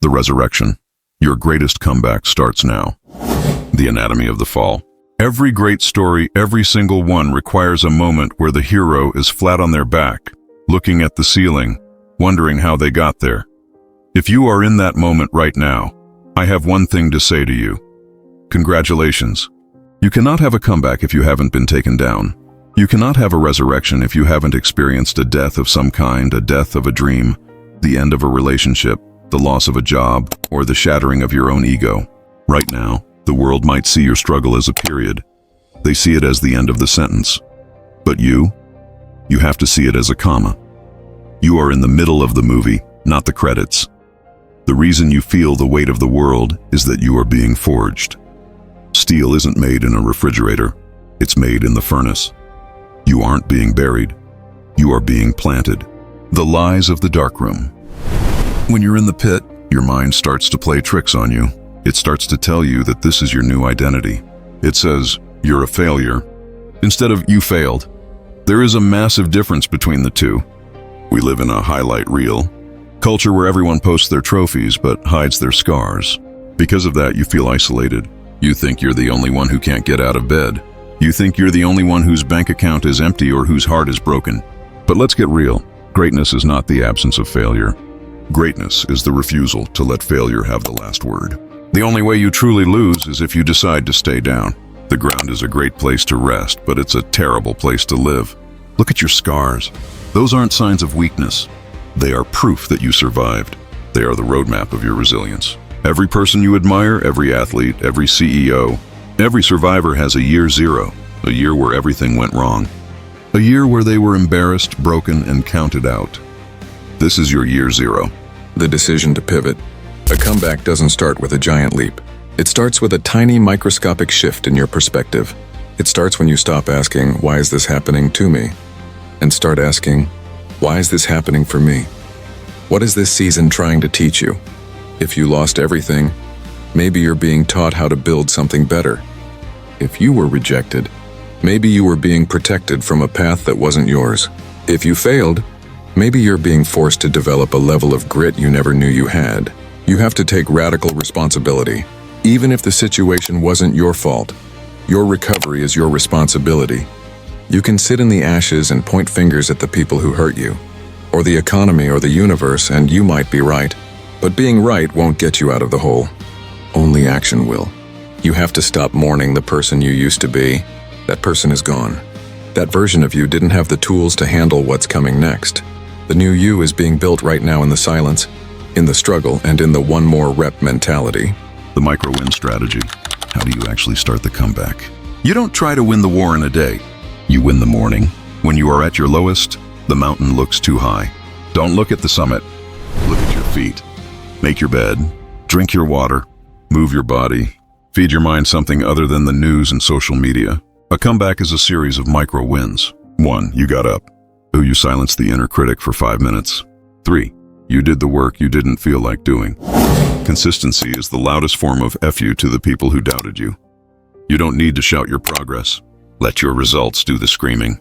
The resurrection. Your greatest comeback starts now. The anatomy of the fall. Every great story, every single one, requires a moment where the hero is flat on their back, looking at the ceiling, wondering how they got there. If you are in that moment right now, I have one thing to say to you. Congratulations. You cannot have a comeback if you haven't been taken down. You cannot have a resurrection if you haven't experienced a death of some kind, a death of a dream, the end of a relationship, the loss of a job, or the shattering of your own ego. Right now, the world might see your struggle as a period. They see it as the end of the sentence. But you have to see it as a comma. You are in the middle of the movie, not the credits. The reason you feel the weight of the world is that you are being forged. Steel isn't made in a refrigerator. It's made in the furnace. You aren't being buried. You are being planted. The lies of the darkroom. When you're in the pit, your mind starts to play tricks on you. It starts to tell you that this is your new identity. It says, you're a failure, instead of you failed. There is a massive difference between the two. We live in a highlight reel culture where everyone posts their trophies but hides their scars. Because of that, you feel isolated. You think you're the only one who can't get out of bed. You think you're the only one whose bank account is empty or whose heart is broken. But let's get real. Greatness is not the absence of failure. Greatness is the refusal to let failure have the last word. The only way you truly lose is if you decide to stay down. The ground is a great place to rest, but it's a terrible place to live. Look at your scars. Those aren't signs of weakness. They are proof that you survived. They are the roadmap of your resilience. Every person you admire, every athlete, every CEO, every survivor has a year zero, a year where everything went wrong. A year where they were embarrassed, broken, and counted out. This is your year zero. The decision to pivot. A comeback doesn't start with a giant leap. It starts with a tiny microscopic shift in your perspective. It starts when you stop asking, why is this happening to me? And start asking, why is this happening for me? What is this season trying to teach you? If you lost everything, maybe you're being taught how to build something better. If you were rejected, maybe you were being protected from a path that wasn't yours. If you failed, maybe you're being forced to develop a level of grit you never knew you had. You have to take radical responsibility. Even if the situation wasn't your fault, your recovery is your responsibility. You can sit in the ashes and point fingers at the people who hurt you, or the economy or the universe, and you might be right. But being right won't get you out of the hole. Only action will. You have to stop mourning the person you used to be. That person is gone. That version of you didn't have the tools to handle what's coming next. The new you is being built right now in the silence, in the struggle, and in the one more rep mentality. The micro-win strategy. How do you actually start the comeback? You don't try to win the war in a day. You win the morning. When you are at your lowest, the mountain looks too high. Don't look at the summit. Look at your feet. Make your bed. Drink your water. Move your body. Feed your mind something other than the news and social media. A comeback is a series of micro-wins. 1. You got up. 2. You silenced the inner critic for 5 minutes. 3. You did the work you didn't feel like doing. Consistency is the loudest form of F you to the people who doubted you. You don't need to shout your progress. Let your results do the screaming.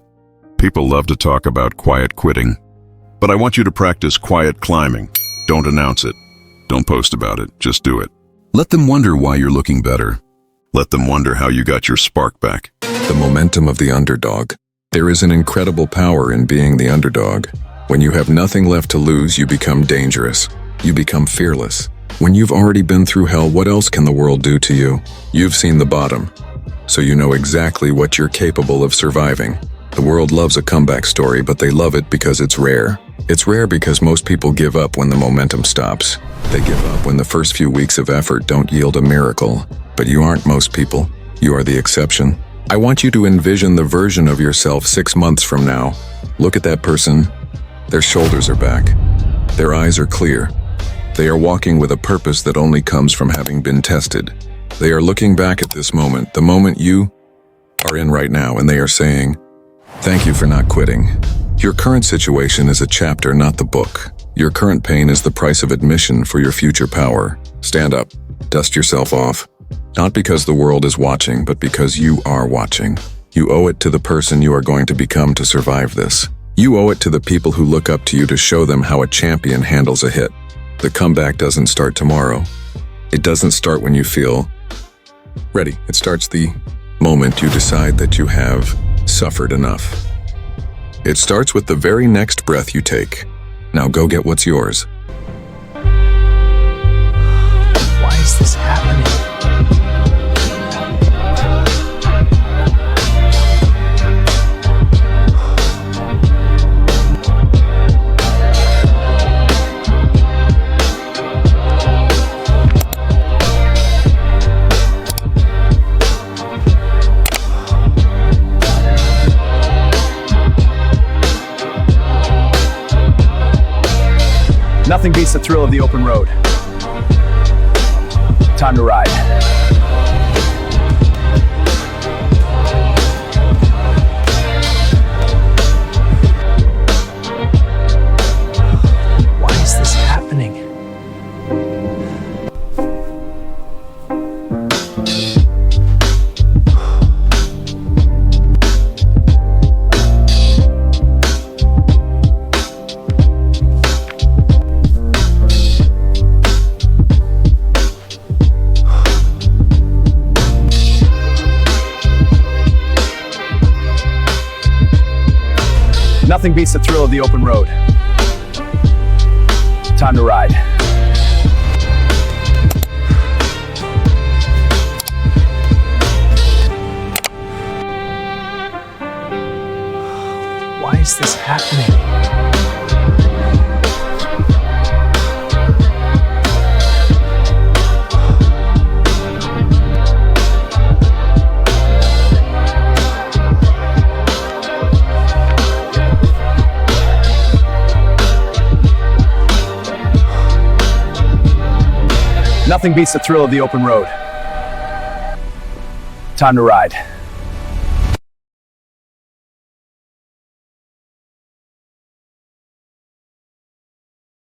People love to talk about quiet quitting, but I want you to practice quiet climbing. Don't announce it. Don't post about it. Just do it. Let them wonder why you're looking better. Let them wonder how you got your spark back. The momentum of the underdog. There is an incredible power in being the underdog. When you have nothing left to lose, you become dangerous. You become fearless. When you've already been through hell, what else can the world do to you? You've seen the bottom, so you know exactly what you're capable of surviving. The world loves a comeback story, but they love it because it's rare. It's rare because most people give up when the momentum stops. They give up when the first few weeks of effort don't yield a miracle. But you aren't most people. You are the exception. I want you to envision the version of yourself 6 months from now. Look at that person. Their shoulders are back. Their eyes are clear. They are walking with a purpose that only comes from having been tested. They are looking back at this moment, the moment you are in right now, and they are saying, thank you for not quitting. Your current situation is a chapter, not the book. Your current pain is the price of admission for your future power. Stand up. Dust yourself off. Not because the world is watching, but because you are watching. You owe it to the person you are going to become to survive this. You owe it to the people who look up to you to show them how a champion handles a hit. The comeback doesn't start tomorrow. It doesn't start when you feel ready. It starts the moment you decide that you have suffered enough. It starts with the very next breath you take. Now go get what's yours. Why is this happening? Nothing beats the thrill of the open road. Time to ride. Why is this happening? Nothing beats the thrill of the open road. Time to ride. Why is this happening? Nothing beats the thrill of the open road. Time to ride.